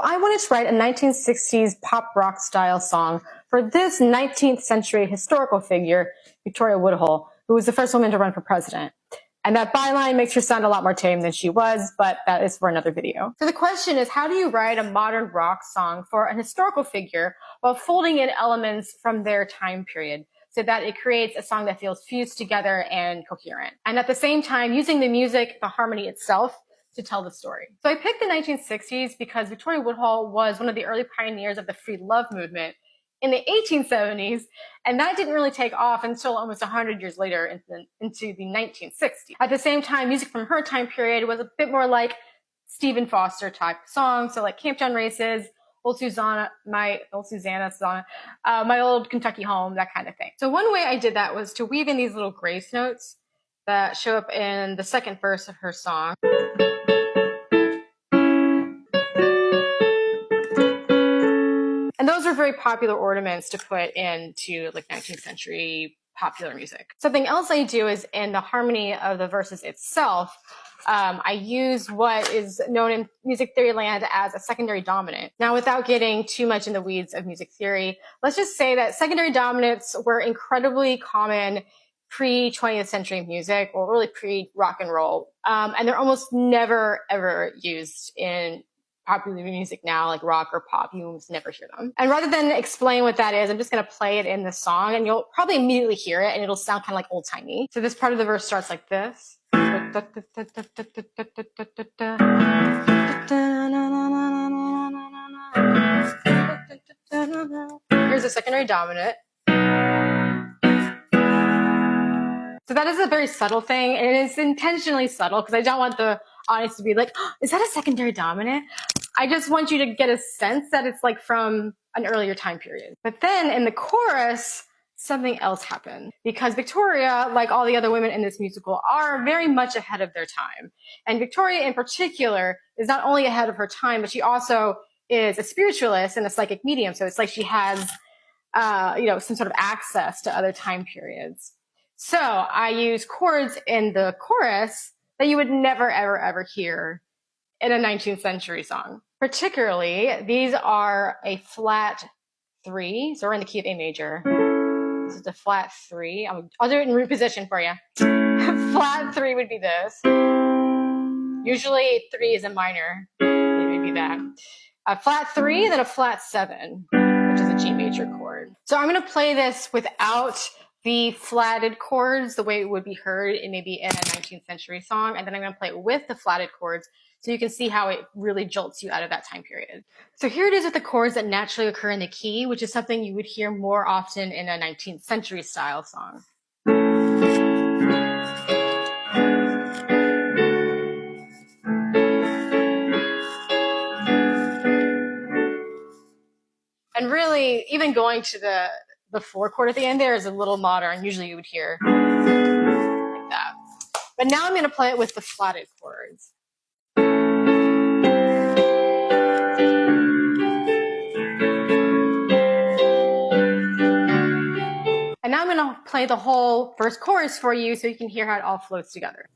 I wanted to write a 1960s pop rock style song for this 19th century historical figure, Victoria Woodhull, who was the first woman to run for president. And that byline makes her sound a lot more tame than she was, but that is for another video. So the question is, how do you write a modern rock song for a historical figure while folding in elements from their time period so that it creates a song that feels fused together and coherent? And at the same time, using the music, the harmony itself, to tell the story. So I picked the 1960s because Victoria Woodhull was one of the early pioneers of the free love movement in the 1870s, and that didn't really take off until almost 100 years later into the 1960s. At the same time, music from her time period was a bit more like Stephen Foster type songs, so like Camp John Races, Old Susanna, My Old Kentucky Home, that kind of thing. So one way I did that was to weave in these little grace notes that show up in the second verse of her song. And those were very popular ornaments to put into like 19th century popular music. Something else I do is in the harmony of the verses itself, I use what is known in music theory land as a secondary dominant. Now, without getting too much in the weeds of music theory, let's just say that secondary dominants were incredibly common pre-20th century music, or really pre-rock and roll. And they're almost never, ever used in popular music now, like rock or pop. You almost never hear them. And rather than explain what that is, I'm just going to play it in the song, and you'll probably immediately hear it, and it'll sound kind of like old-timey. So this part of the verse starts like this. Here's a secondary dominant. So that is a very subtle thing, and it's intentionally subtle because I don't want the audience to be like, oh, is that a secondary dominant? I just want you to get a sense that it's like from an earlier time period. But then in the chorus, something else happened, because Victoria, like all the other women in this musical, are very much ahead of their time. And Victoria in particular is not only ahead of her time, but she also is a spiritualist and a psychic medium. So it's like she has, some sort of access to other time periods. So I use chords in the chorus that you would never, ever, ever hear in a 19th century song. Particularly, these are a flat 3, so we're in the key of A major. This is a flat 3. I'll do it in root position for you. Flat 3 would be this. Usually 3 is a minor. It would be that. A flat 3, then a flat 7, which is a G major chord. So I'm going to play this without the flatted chords, the way it would be heard in maybe in a 19th century song, and then I'm going to play it with the flatted chords so you can see how it really jolts you out of that time period. So here it is with the chords that naturally occur in the key, which is something you would hear more often in a 19th century style song. And really, even going to the 4 chord at the end there is a little modern. Usually you would hear like that. But now I'm going to play it with the flatted chords. And now I'm going to play the whole first chorus for you so you can hear how it all flows together.